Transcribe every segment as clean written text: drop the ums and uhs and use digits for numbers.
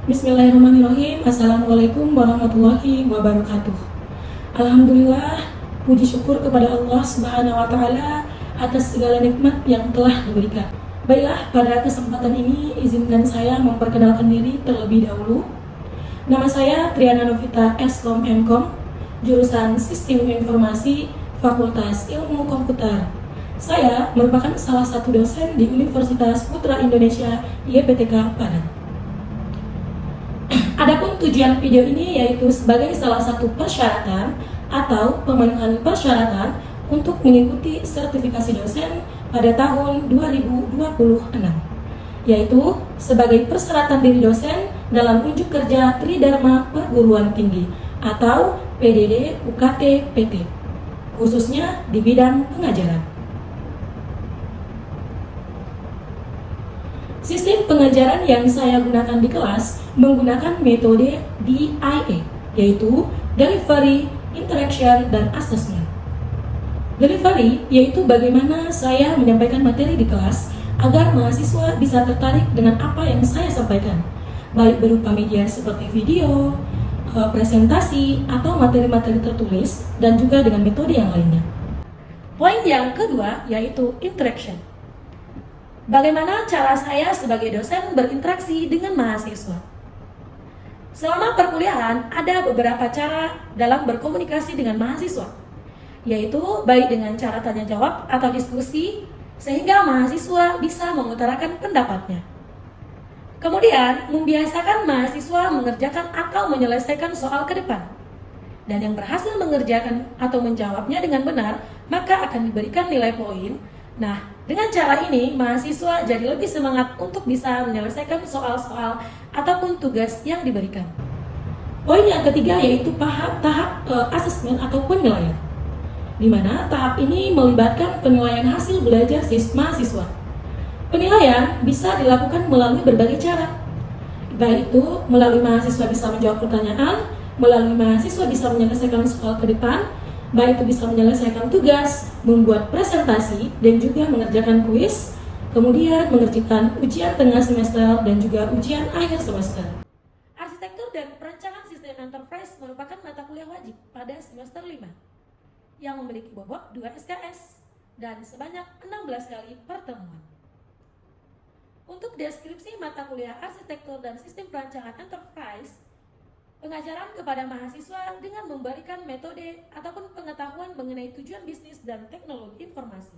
Bismillahirrahmanirrahim. Assalamualaikum warahmatullahi wabarakatuh. Alhamdulillah, puji syukur kepada Allah Subhanahu wa taala atas segala nikmat yang telah diberikan. Baiklah, pada kesempatan ini izinkan saya memperkenalkan diri terlebih dahulu. Nama saya Triana Novita Eskom Mkom, jurusan Sistem Informasi, Fakultas Ilmu Komputer. Saya merupakan salah satu dosen di Universitas Putra Indonesia YPTK Padang. Adapun tujuan video ini yaitu sebagai salah satu persyaratan atau pemenuhan persyaratan untuk mengikuti sertifikasi dosen pada tahun 2026, yaitu sebagai persyaratan diri dosen dalam unjuk kerja Tridharma Perguruan Tinggi atau PDD UKT PT, khususnya di bidang pengajaran. Sistem pengajaran yang saya gunakan di kelas menggunakan metode DIA, yaitu Delivery, Interaction, dan Assessment. Delivery yaitu bagaimana saya menyampaikan materi di kelas agar mahasiswa bisa tertarik dengan apa yang saya sampaikan, baik berupa media seperti video, presentasi, atau materi-materi tertulis, dan juga dengan metode yang lainnya. Poin yang kedua yaitu Interaction. Bagaimana cara saya sebagai dosen berinteraksi dengan mahasiswa? Selama perkuliahan, ada beberapa cara dalam berkomunikasi dengan mahasiswa, yaitu baik dengan cara tanya jawab atau diskusi, sehingga mahasiswa bisa mengutarakan pendapatnya. Kemudian, membiasakan mahasiswa mengerjakan atau menyelesaikan soal ke depan. Dan yang berhasil mengerjakan atau menjawabnya dengan benar, maka akan diberikan nilai poin. Nah, dengan cara ini, mahasiswa jadi lebih semangat untuk bisa menyelesaikan soal-soal ataupun tugas yang diberikan. Poin yang ketiga yaitu tahap asesmen atau penilaian, di mana tahap ini melibatkan penilaian hasil belajar mahasiswa. Penilaian bisa dilakukan melalui berbagai cara, baik itu melalui mahasiswa bisa menjawab pertanyaan, melalui mahasiswa bisa menyelesaikan soal ke depan, baik itu bisa menyelesaikan tugas, membuat presentasi, dan juga mengerjakan kuis, kemudian mengerjakan ujian tengah semester dan juga ujian akhir semester. Arsitektur dan perancangan sistem enterprise merupakan mata kuliah wajib pada semester 5 yang memiliki bobot 2 SKS dan sebanyak 16 kali pertemuan. Untuk deskripsi mata kuliah arsitektur dan sistem perancangan enterprise, pengajaran kepada mahasiswa dengan memberikan metode ataupun pengetahuan mengenai tujuan bisnis dan teknologi informasi,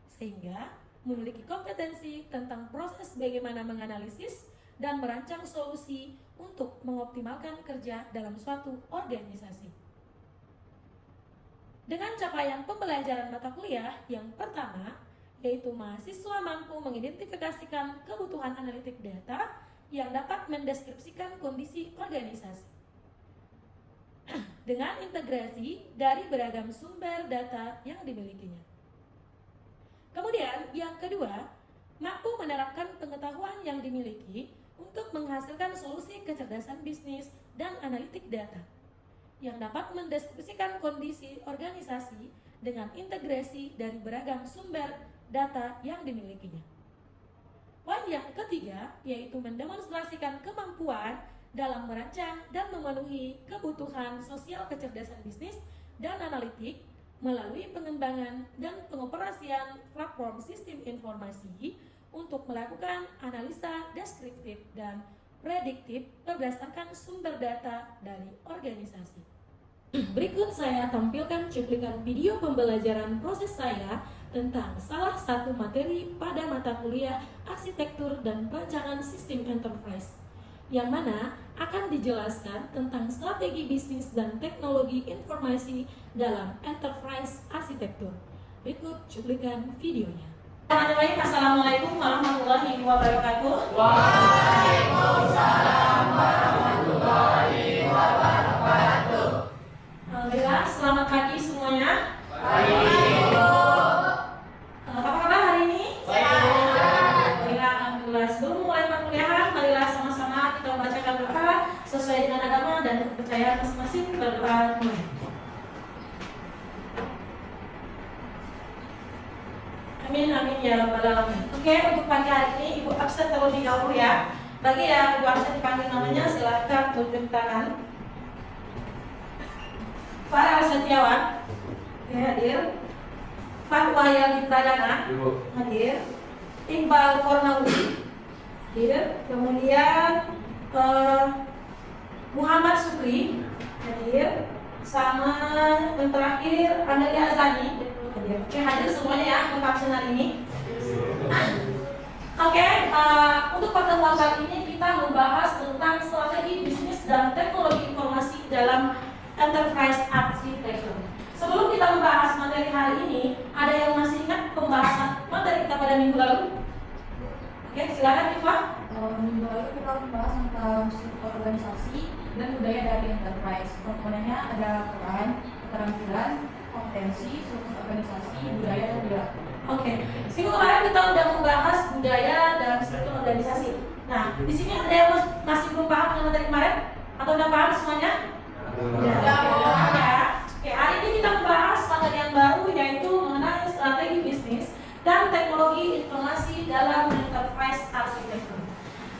sehingga memiliki kompetensi tentang proses bagaimana menganalisis dan merancang solusi untuk mengoptimalkan kerja dalam suatu organisasi. Dengan capaian pembelajaran mata kuliah yang pertama, yaitu mahasiswa mampu mengidentifikasikan kebutuhan analitik data yang dapat mendeskripsikan kondisi organisasi dengan integrasi dari beragam sumber data yang dimilikinya. Kemudian, yang kedua, mampu menerapkan pengetahuan yang dimiliki untuk menghasilkan solusi kecerdasan bisnis dan analitik data yang dapat mendeskripsikan kondisi organisasi dengan integrasi dari beragam sumber data yang dimilikinya. Poin yang ketiga yaitu mendemonstrasikan kemampuan dalam merancang dan memenuhi kebutuhan sosial kecerdasan bisnis dan analitik melalui pengembangan dan pengoperasian platform sistem informasi untuk melakukan analisa deskriptif dan prediktif berdasarkan sumber data dari organisasi. Berikut saya tampilkan cuplikan video pembelajaran proses saya tentang salah satu materi pada mata kuliah Arsitektur dan Perancangan Sistem Enterprise, yang mana akan dijelaskan tentang strategi bisnis dan teknologi informasi dalam Enterprise Arsitektur. Berikut cuplikan videonya. Assalamualaikum warahmatullahi wabarakatuh. Waalaikumsalam warahmatullahi wabarakatuh. Alhamdulillah, selamat pagi semuanya. Pagi. Apa kabar hari ini? Baik. Alhamdulillah. Sebelum mulai perkuliahan, marilah sama-sama kita membacakan doa sesuai dengan agama dan kepercayaan masing-masing. Berdoa mulai. Amin amin ya rabbal alamin. Oke, untuk pagi hari ini Ibu absen terlebih dahulu ya. Bagi yang Ibu Arsa dipanggil namanya, silakan tunjuk tangan. Farel Setiawan, oke, hadir. Fatwa yang Pradana, hadir. Iqbal Fornaudi, hadir. Kemudian Muhammad Sukri, hadir. Sama yang terakhir Amelia Azani, hadir. Oke, hadir semuanya ya untuk seminar ini. Oke, untuk pertemuan kali ini kita membahas tentang strategi bisnis dan teknologi informasi dalam enterprise architecture. Sebelum kita membahas materi hari ini, ada yang masih ingat pembahasan materi kita pada minggu lalu? Oke, silakan Iva. Minggu lalu kita membahas tentang struktur organisasi dan budaya dari enterprise. Komponennya ada peran, keterampilan, kompetensi, struktur organisasi, budaya, dan perilaku. Oke, minggu kemarin kita sudah membahas budaya dan struktur organisasi. Nah, di sini ada yang masih belum paham dengan materi kemarin? Atau udah paham semuanya? Ya. Oke, hari ini kita membahas materi yang baru, yaitu mengenai strategi bisnis dan teknologi informasi dalam enterprise architecture.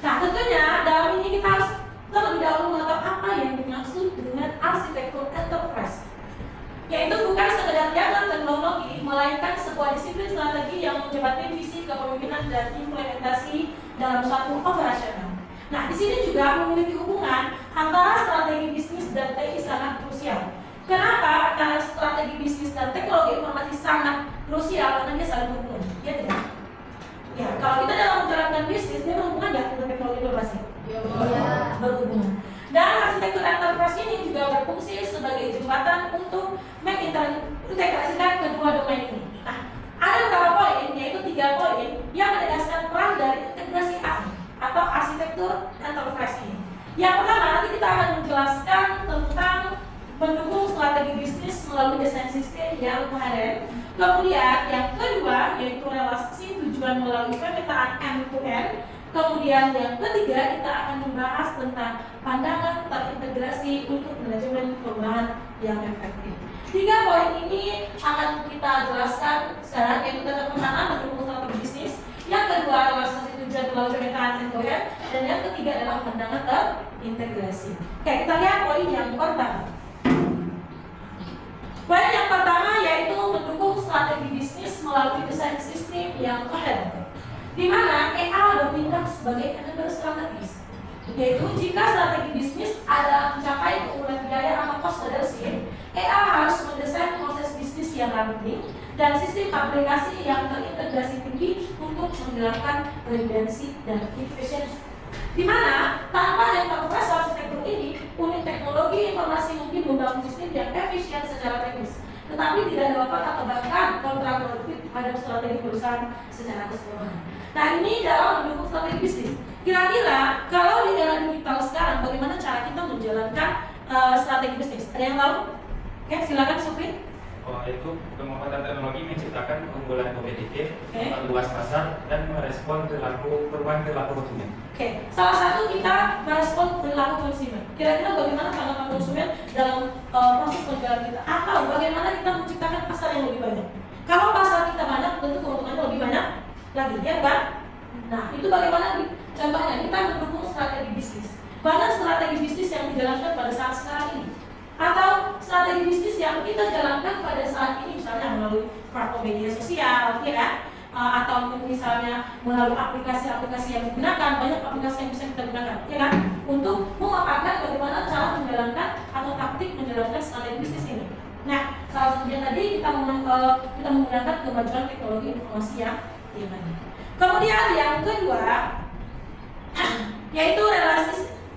Nah, tentunya dalam ini kita harus terlebih dahulu mengetahui apa yang dimaksud dengan arsitektur enterprise, yaitu bukan sekedar jalan teknologi, melainkan sebuah disiplin strategi yang menjembatani visi kepemimpinan dan implementasi dalam suatu operasional. Nah, di sini juga memiliki hubungan antara strategi bisnis dan TI sangat krusial. Kenapa antara strategi bisnis dan teknologi informasi sangat krusial? Karena dia saling berhubungan, ya tidak? Ya, kalau kita dalam menjalankan bisnis, dia berhubungan nggak dengan teknologi informasi? Ya. Berhubungan. Dan arsitektur enterprise ini juga berfungsi sebagai jembatan untuk mengintegrasikan kedua domain ini. Nah, ada beberapa poin, yaitu 3 poin yang menegaskan peran dari integrasi AI atau arsitektur enterprise ini. Yang pertama, nanti kita akan menjelaskan tentang mendukung strategi bisnis melalui desain sistem yang koheren. Kemudian yang kedua yaitu relasi tujuan melalui pemetaan end-to-end. Kemudian yang ketiga kita akan membahas tentang pandangan terintegrasi untuk manajemen perubahan yang efektif. 3 poin ini akan kita jelaskan sekarang, yaitu tentang pertama mendukung strategi bisnis, yang kedua relasi tujuan melalui pemetaan end-to-end, dan yang ketiga adalah pandangan terintegrasi. Oke, kita lihat poin yang pertama. Poin yang pertama yaitu mendukung strategi bisnis melalui desain sistem yang koheren, di mana EA bertindak sebagai enabler strategis, yaitu jika strategi bisnis adalah mencapai keunggulan biaya atau cost leadership, EA harus mendesain proses bisnis yang ramping dan sistem aplikasi yang terintegrasi tinggi untuk menghilangkan redundancy dan efisiensi. Di mana tanpa enterprise arsitektur ini, unit teknologi informasi mungkin membangun sistem yang efisien secara teknis, tetapi tidak dapat atau bahkan kontraproduktif terhadap strategi perusahaan secara keseluruhan. Nah, ini dalam mendukung strategi bisnis. Kira-kira kalau di era digital sekarang, bagaimana cara kita menjalankan strategi bisnis? Ada yang tahu? Oke, silakan Supri. Itu pemanfaatan teknologi menciptakan keunggulan kompetitif, meluas pasar, dan merespon perubahan perilaku konsumen. Oke, salah satu kita merespon perilaku konsumen. Kira-kira bagaimana tanggapan konsumen dalam proses penjualan kita? Atau bagaimana kita menciptakan pasar yang lebih banyak? Kalau pasar kita banyak, tentu keuntungannya lebih banyak lagi, ya kan? Nah, itu bagaimana? Contohnya, kita mendukung strategi bisnis. Banyak strategi bisnis yang dijalankan pada saat sekarang ini, atau strategi bisnis yang kita jalankan pada saat ini, misalnya melalui platform media sosial, ya kan? Atau misalnya melalui aplikasi-aplikasi yang digunakan, banyak aplikasi yang bisa kita gunakan, ya kan? Untuk memaparkan bagaimana cara menjalankan atau taktik menjalankan strategi bisnis ini. Nah, salah satunya tadi kita menggunakan kemajuan teknologi informasi yang ada. Kemudian yang kedua yaitu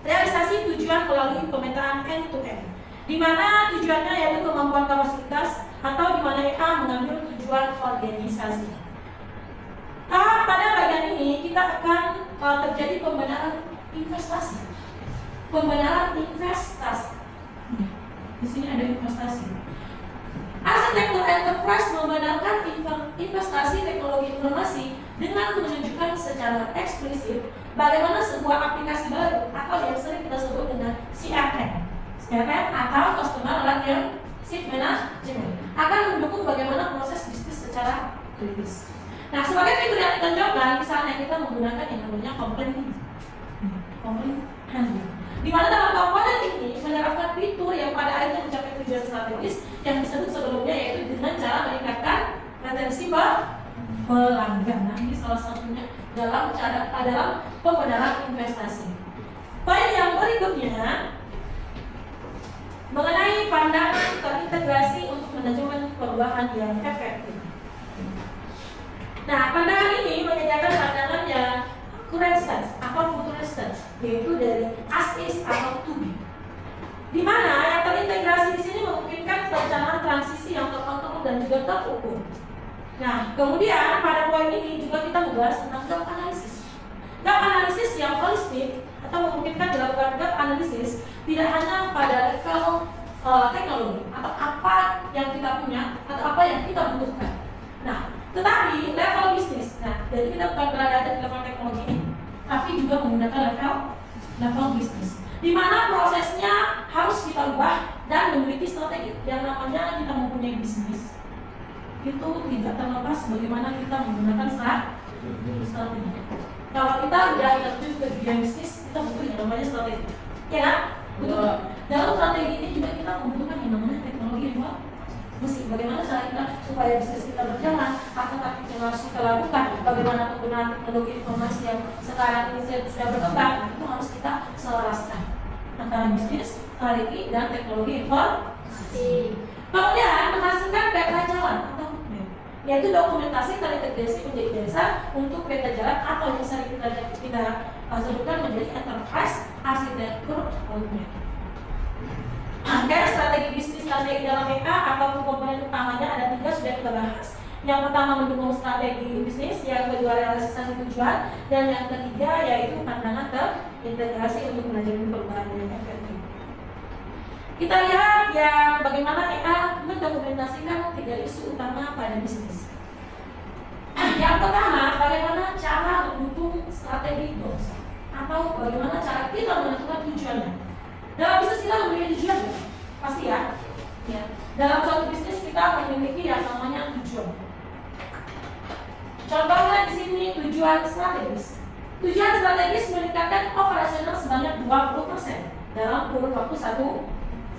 realisasi tujuan melalui pemetaan end-to-end, di mana tujuannya yaitu kemampuan kapasitas atau di mana EA mengambil tujuan organisasi. Pada bagian ini kita akan terjadi pembenaran investasi. Di sini ada investasi. Arsitektur enterprise membenarkan investasi teknologi informasi dengan menunjukkan secara eksplisit bagaimana sebuah aplikasi baru atau yang sering kita sebut dengan CRM atau Customer Relationship Management akan mendukung bagaimana proses bisnis secara kritis. Nah, sebagai fitur yang ditonjolkan, misalnya kita menggunakan yang namanya komplain. comprehensive. Di mana dalam komponen ini menerapkan fitur yang pada akhirnya mencapai tujuan strategis yang disebut sebelumnya, yaitu dengan cara meningkatkan retensi pelanggan. Nah, ini salah satunya dalam pembenaran investasi. Poin yang berikutnya mengenai pandangan terintegrasi untuk manajemen perubahan yang efektif. Nah, pandangan ini menyediakan pandangan yang current stance atau future stance, yaitu dari as is atau to be. Di mana yang terintegrasi di sini memungkinkan perencanaan transisi yang terkontrol dan juga terukur. Nah, kemudian pada poin ini juga kita membahas tentang gap analisis. Gap analisis yang holistik atau memungkinkan dilakukan gap analisis tidak hanya pada level teknologi atau apa yang kita punya atau apa yang kita butuhkan. Nah, tetapi level bisnis. Nah, jadi kita bukan berada di level teknologi ini, tapi juga menggunakan level bisnis, di mana prosesnya harus kita ubah dan memiliki strategi. Yang namanya kita mempunyai bisnis itu tidak terlepas bagaimana kita menggunakan strategi. Kalau kita udah terjun ke dunia bisnis, kita butuh yang namanya strategi, ya kan? Betul. Dalam strategi ini juga kita membutuhkan yang namanya teknologi informasi. Bagaimana cara kita supaya bisnis kita berjalan, apa yang harus kita lakukan, bagaimana penggunaan teknologi informasi yang sekarang ini sudah berkembang, itu harus kita selaraskan antara bisnis, strategi, dan teknologi informasi. Kemudian menghasilkan peta jalan atau roadmap, yaitu dokumentasi terintegrasi menjadi dasar untuk peta jalan atau yang sering kita sebutkan menjadi enterprise architecture roadmap. Kayak strategi bisnis strategi dalam EA atau komponen utamanya ada 3 sudah kita bahas. Yang pertama mendukung strategi bisnis, yang kedua realisasi tujuan, dan yang ketiga yaitu pandangan terintegrasi untuk manajemen perubahan yang efektif. Kita lihat yang bagaimana EA mendokumentasikan 3 isu utama pada bisnis. Yang pertama, bagaimana cara mendukung strategi goals atau bagaimana cara kita menentukan tujuannya. Dalam bisnis kita memiliki tujuan, pasti ya. Dalam suatu bisnis kita memiliki yang namanya tujuan. Contohnya di sini tujuan strategis. Tujuan strategis meningkatkan operasional sebanyak 20% dalam kurun waktu 1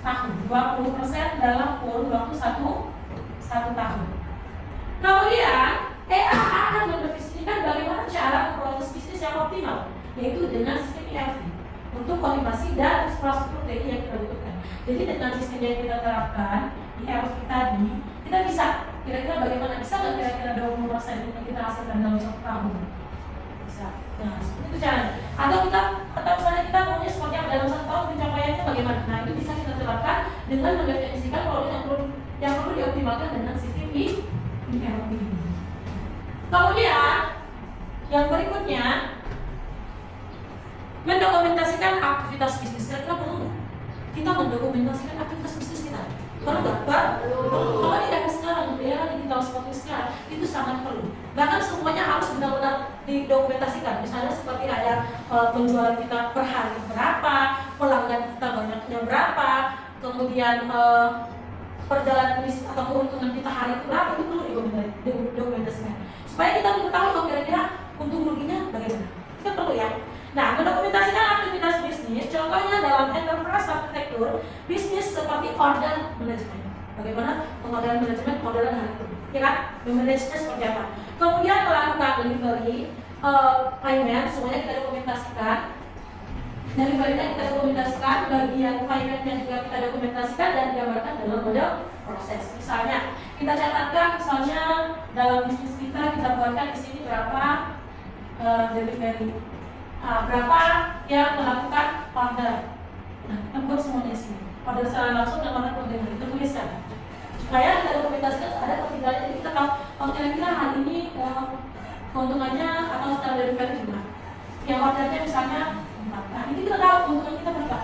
tahun. 20% dalam kurun waktu 1 tahun. Kemudian EA akan mendefinisikan bagaimana cara memproses bisnis yang optimal, yaitu dengan sistem ERP untuk koordinasi dan infrastruktur TI yang kita butuhkan. Jadi dengan sistem yang kita terapkan di ERP tadi, kita bisa kira-kira bagaimana bisa nggak kira-kira 20% yang kita hasilkan dalam 1 tahun? Bisa. Nah, itu caranya. Atau misalnya kita maunya seperti apa dalam 1 tahun pencapaiannya bagaimana? Nah, itu bisa kita terapkan dengan mendefinisikan produk yang perlu dioptimalkan dengan sistem ERP. Kemudian yang berikutnya mendokumentasikan aktivitas bisnis kita perlu nggak? Kita mendokumentasikan aktivitas bisnis kita perlu nggak? Kalau di era sekarang, di era digital seperti sekarang itu sangat perlu. Bahkan semuanya harus benar-benar didokumentasikan. Misalnya seperti ada penjualan kita per hari berapa, pelanggan kita banyaknya berapa, kemudian perjalanan bisnis atau keuntungan kita hari itu berapa, itu perlu didokumentasikan supaya kita mengetahui kira-kira untung ruginya bagaimana. Kita perlu ya. Nah, mendokumentasikan aktivitas bisnis, contohnya dalam enterprise architecture bisnis seperti order management. Bagaimana orderan manajemen orderan hari itu, ya kan? Manajemennya seperti apa? Kemudian melakukan delivery, payment, semuanya kita dokumentasikan. Delivery-nya kita dokumentasikan, bagian payment-nya juga kita dokumentasikan dan digambarkan dalam model proses. Misalnya, kita catatkan misalnya dalam bisnis kita buatkan di sini berapa delivery. Berapa yang melakukan order. Nah, kita buat semuanya di sini. Order secara langsung dan order delivery itu tuliskan. Supaya kita dokumentasikan ada ketinggalan, jadi kita tahu kira-kira hari ini keuntungannya atau secara delivery juga. Yang ordernya misalnya 4. Nah, ini kita tahu keuntungan kita berapa.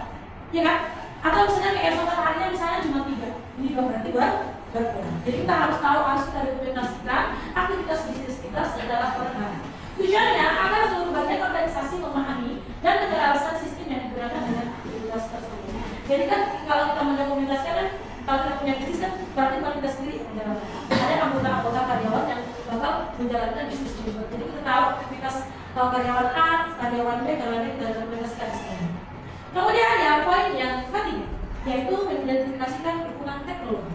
Iya kan? Atau misalnya keesokan harinya misalnya cuma 3. Ini juga berarti berkurang. Jadi kita harus tahu, harus kita dokumentasikan aktivitas bisnis kita secara per hari. Tujuannya agar seluruh bagian organisasi memahami dan menjelaskan sistem yang digunakan dengan aktivitas tersebut. Jadi kan kalau kita mendokumentasikan kan, kalau kita punya bisnis kan berarti bukan kita sendiri yang menjalankan. Ada anggota-anggota karyawan yang bakal menjalankan bisnis juga. Jadi kita tahu aktivitas karyawan A, karyawan B, karyawan D kita dokumentasikan. Kemudian yang poin yang ketiga, yaitu mengidentifikasikan kebutuhan teknologi.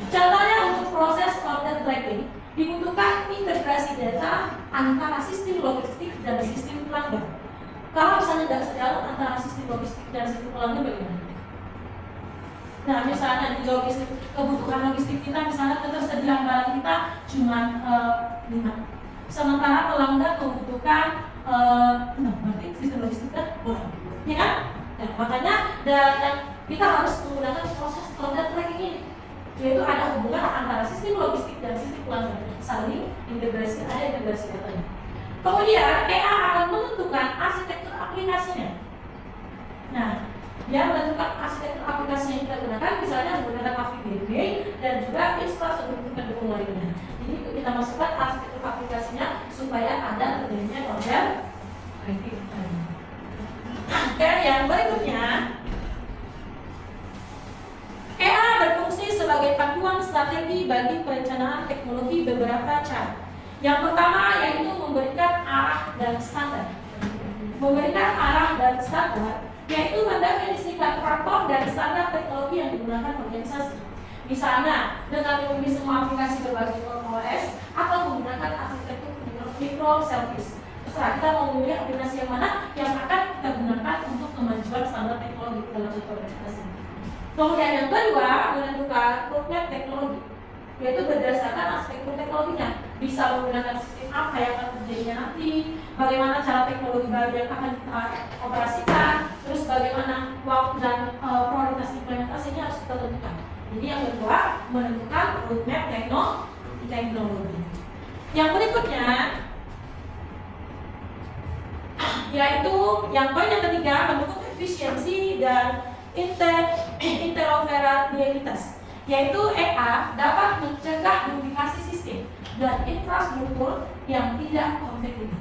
Contohnya untuk proses order tracking dibutuhkan integrasi data antara sistem logistik dan sistem pelanggan. Kalau misalnya tidak sejalan antara sistem logistik dan sistem pelanggan bagaimana? Nah, misalnya di logistik, kebutuhan logistik kita, misalnya ketersediaan barang kita cuma 5. Sementara pelanggan membutuhkan 6, berarti sistem logistik kita kurang, ya kan? Nah, makanya dan kita harus menggunakan proses order tracking ini, yaitu ada hubungan antara sistem logistik dan sistem pelanggan, saling integrasi, ada integrasi datanya. Kemudian EA akan menentukan arsitektur aplikasinya. Nah, dia menentukan arsitektur aplikasi yang kita gunakan, misalnya menggunakan AVDB dan juga infrastruktur pendukung lainnya. Jadi kita masukkan arsitektur aplikasinya supaya ada terjadinya order tracking. Oke, yang berikutnya, EA berfungsi sebagai panduan strategi bagi perencanaan teknologi beberapa cara. Yang pertama yaitu memberikan arah dan standar. Memberikan arah dan standar yaitu mendefinisikan faktor dan standar teknologi yang digunakan organisasi. Misalnya dengan memilih semua aplikasi berbasis OS atau menggunakan arsitektur microservice. Terserah kita mau memilih aplikasi yang mana yang akan kita gunakan untuk kemajuan standar teknologi dalam satu organisasi. Kemudian yang kedua, menentukan roadmap teknologi, yaitu berdasarkan arsitektur teknologinya. Bisa menggunakan sistem apa yang akan terjadinya nanti, bagaimana cara teknologi baru yang akan kita operasikan, terus bagaimana waktu dan prioritas implementasinya harus kita tentukan. Jadi yang kedua, menentukan roadmap teknologi. Yang berikutnya, yaitu yang poin yang ketiga, mendukung efisiensi dan interoperabilitas, yaitu EA dapat mencegah duplikasi sistem dan infrastruktur yang tidak kompetitif.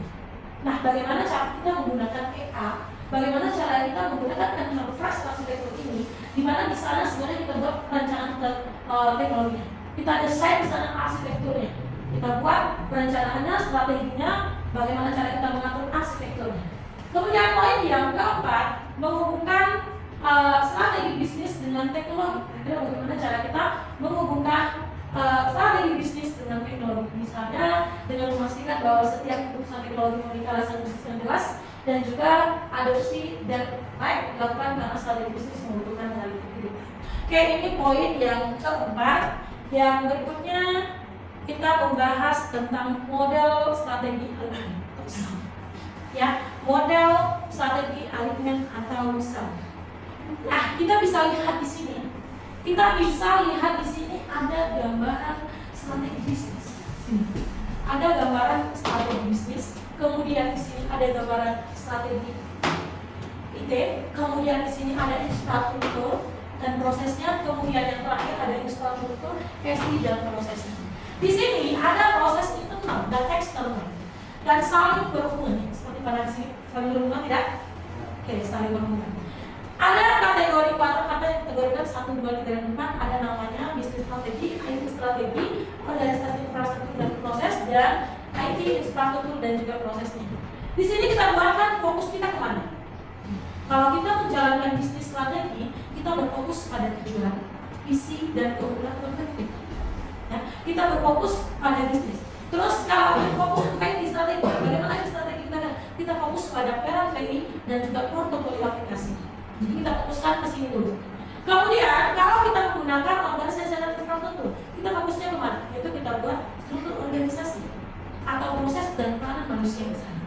Nah, bagaimana cara kita menggunakan EA? Bagaimana cara kita menggunakan infrastruktur ini? Di mana di sana sebenarnya kita buat perencanaan teknologinya, kita desain di sana arsitekturnya, kita buat perencanaannya, strateginya, bagaimana cara kita mengatur arsitekturnya. Kemudian poin yang keempat, menghubungkan strategi bisnis dengan teknologi. Kira-kira bagaimana cara kita menghubungkan strategi bisnis dengan teknologi, misalnya dengan memastikan bahwa setiap keputusan teknologi memiliki alasan bisnis yang jelas dan juga adopsi dan baik dilakukan karena strategi bisnis membutuhkan hal itu. Oke, ini poin yang keempat. Yang berikutnya kita membahas tentang model strategi alignment. Ya, model strategi alignment atau misal. Nah, kita bisa lihat di sini. Kita bisa lihat di sini ada gambaran strategi bisnis. Ada gambaran strategi bisnis. Kemudian di sini ada gambaran strategi IT. Kemudian di sini ada infrastruktur dan prosesnya. Kemudian yang terakhir ada infrastruktur, SD dan prosesnya. Di sini ada proses internal dan eksternal dan saling berhubungan. Seperti pada sini saling berhubungan tidak? Oke, saling berhubungan. Ada kategori 4, kategorikan 1, 2, 3, dan 4. Ada namanya bisnis strategi, IT strategi, organisasi infrastruktur dan proses, dan IT infrastruktur dan juga prosesnya. Di sini kita buatkan fokus kita kemana? Kalau kita menjalankan bisnis strategi, kita berfokus pada tujuan, visi, dan keunggulan kompetitif. Ya, kita berfokus pada bisnis. Terus kalau fokus bukan di strategi, bagaimana strategi kita fokus pada peran planning dan juga portofolio aplikasi. Jadi kita fokuskan ke sini dulu. Kemudian kalau kita menggunakan organisasi dan tertentu, kita fokusnya kemana? Yaitu kita buat struktur organisasi atau proses dan peranan manusia di sana.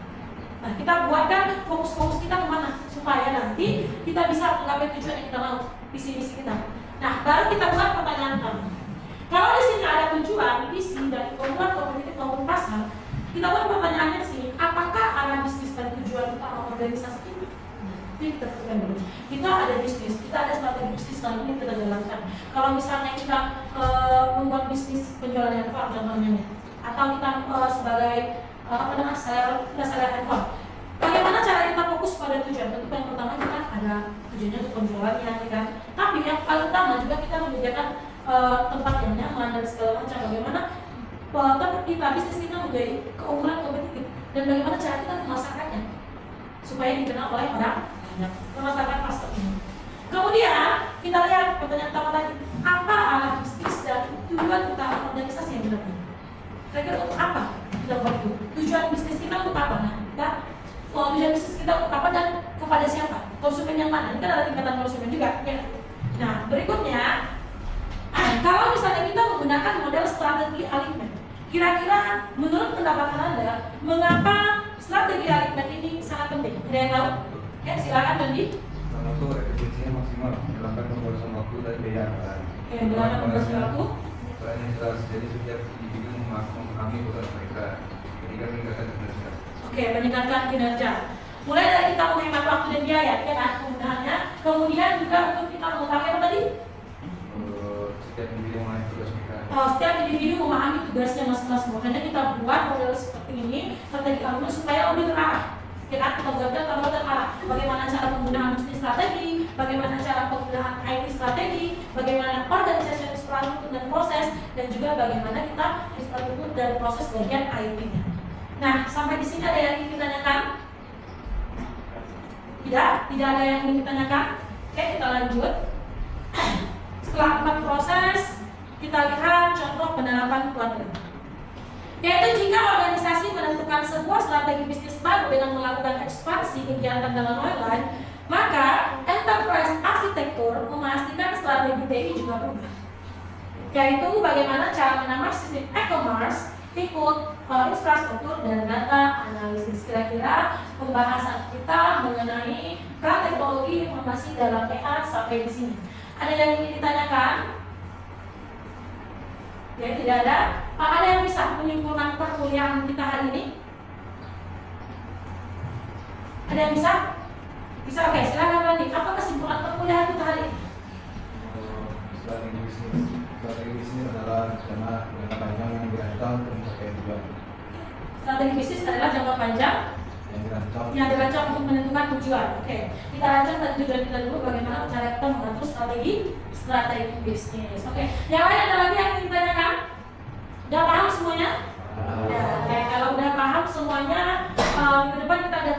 Nah, kita buatkan fokus-fokus kita kemana supaya nanti kita bisa menggapai tujuan yang kita mau, visi-visi kita. Nah, baru kita buat pertanyaan kami. Kalau di sini ada tujuan, visi dan keunggulan kompetitif maupun pasar, kita buat pertanyaannya di sini, apakah arah bisnis dan tujuan utama organisasi ini? Jadi kita tentukan dulu. Kita ada bisnis, kita ada strategi bisnis kali ini kita jalankan. Kalau misalnya kita membuat bisnis penjualan handphone contohnya, atau kita sebagai seller handphone, bagaimana cara kita fokus pada tujuan? Tentu yang pertama kita ada tujuannya untuk penjualannya, kan? Tapi yang paling utama juga kita menyediakan tempat yang nyaman dan segala macam. Bagaimana tempat kita bisnis kita menjadi keunggulan kompetitif dan bagaimana cara kita memasarkannya supaya dikenal oleh orang banyak berdasarkan master ini. Kemudian kita lihat pertanyaan pertama tadi, apa arah bisnis dan tujuan utama organisasi yang dilakukan? Kira-kira untuk apa kita buat itu? Tujuan bisnis kita untuk apa? Nah, tujuan bisnis kita untuk apa dan kepada siapa? Konsumen yang mana? Ini kan ada tingkatan konsumen juga, ya. Nah, berikutnya, kalau misalnya kita menggunakan model strategi alignment, kira-kira menurut pendapat Anda, mengapa strategi alignment ini sangat penting? Ada yang tahu? Ya, silakan Dandi. Karena itu efisiensinya maksimal, menghilangkan pemborosan waktu dan biaya anggaran. Oke, menghilangkan pemborosan waktu. Caranya jelas, jadi setiap individu memahami kebutuhan mereka, ketika meningkatkan kinerja. Oke, meningkatkan kinerja. Mulai dari kita menghemat waktu dan biaya, ya kan, penggunaannya. Kemudian juga untuk kita mengetahui apa tadi? Setiap individu memahami tugas mereka. Setiap individu memahami tugasnya masing-masing. Makanya kita buat model seperti ini, strategi alignment supaya lebih terarah. Ya kan, kita buatkan tambah terarah. Bagaimana cara penggunaan bisnis strategi, bagaimana cara penggunaan IT strategi, bagaimana organisasi infrastruktur dan proses, dan juga bagaimana kita infrastruktur dan proses bagian IT-nya. Nah, sampai di sini ada yang ingin ditanyakan? Tidak ada yang ingin ditanyakan. Oke, kita lanjut. Setelah 4 proses, kita lihat contoh penerapan kuadran. Yaitu jika organisasi menentukan sebuah strategi bisnis baru dengan melakukan ekspansi kegiatan dalam online, maka enterprise arsitektur memastikan strategi TI juga berubah. Yaitu bagaimana cara menambah sistem e-commerce, ikut infrastruktur dan data analisis. Kira-kira pembahasan kita mengenai peran teknologi informasi dalam PA sampai di sini. Ada yang ingin ditanyakan? Ya, tidak ada. Ada yang bisa menyimpulkan perkuliahan kita hari ini? Ada yang bisa? Bisa, oke, silakan Randi. Apa kesimpulan perkuliahan kita hari ini? Strategi bisnis adalah rencana jangka panjang yang dirancang untuk mencapai tujuan. Strategi bisnis adalah jangka panjang yang dirancang untuk menentukan tujuan. Oke, kita rancang tadi tujuan kita dulu, bagaimana cara kita mengatur strategi bisnis. Oke, yang lain ada lagi yang ingin ditanyakan? Udah paham semuanya? Oke, kalau udah paham semuanya, minggu depan kita ada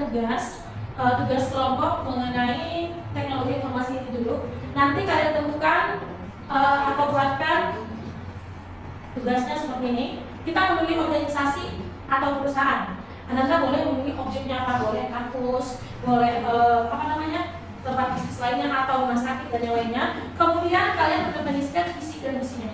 tugas kelompok mengenai teknologi informasi itu dulu. Nanti kalian temukan atau buatkan tugasnya seperti ini. Kita memilih organisasi atau perusahaan. Anda boleh memilih objeknya apa, boleh kampus, boleh tempat bisnis lainnya atau rumah sakit dan yang lainnya. Kemudian kalian mendefinisikan visi dan misinya.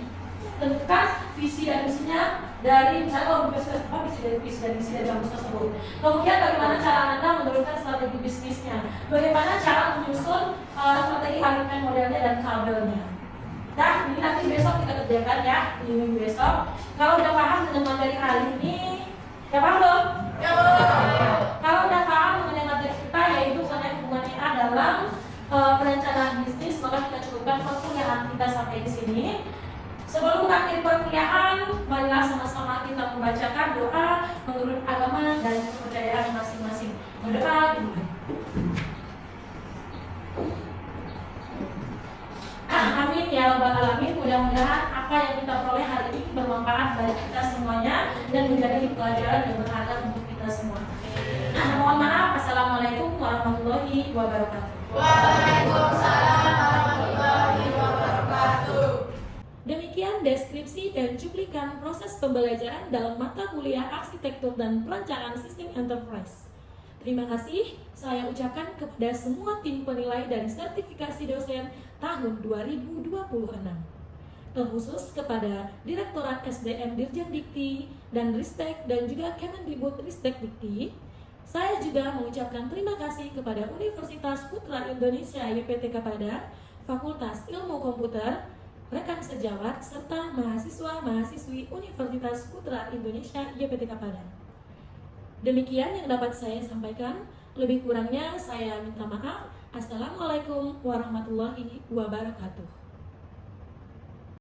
Tentukan visi dan misinya dari misalnya visi dan misi dari kampus tersebut. Kemudian bagaimana cara Anda menurunkan strategi bisnisnya, bagaimana cara menyusun strategi alignment modelnya dan kabelnya. Nah, ini nanti besok kita kerjakan ya, di minggu besok. Kalau udah paham dengan materi hari ini, ya paham belum? Ya. Kalau udah paham mengenai materi kita, yaitu mengenai hubungannya dalam perencanaan bisnis, maka kita cukupkan perkuliahan kita sampai di sini. Sebelum mengakhiri perkuliahan, marilah sama-sama kita membacakan doa menurut agama dan kepercayaan masing-masing. Berdoa dimulai. Amin ya rabbal alamin. Mudah-mudahan apa yang kita peroleh hari ini bermanfaat bagi kita semuanya dan menjadi pelajaran yang berharga untuk kita semua. Mohon maaf. Assalamualaikum warahmatullahi wabarakatuh. Waalaikumsalam warahmatullahi wabarakatuh. Demikian deskripsi dan cuplikan proses pembelajaran dalam mata kuliah Arsitektur dan Perencanaan Sistem Enterprise. Terima kasih saya ucapkan kepada semua tim penilai dari sertifikasi dosen tahun 2026. Terkhusus kepada Direktorat SDM Dirjen Dikti dan Ristek dan juga Kemendikbud Ristek Dikti. Saya juga mengucapkan terima kasih kepada Universitas Putra Indonesia YPTK Padang, Fakultas Ilmu Komputer, rekan sejawat, serta mahasiswa-mahasiswi Universitas Putra Indonesia YPTK Padang. Demikian yang dapat saya sampaikan. Lebih kurangnya saya minta maaf. Assalamualaikum warahmatullahi wabarakatuh.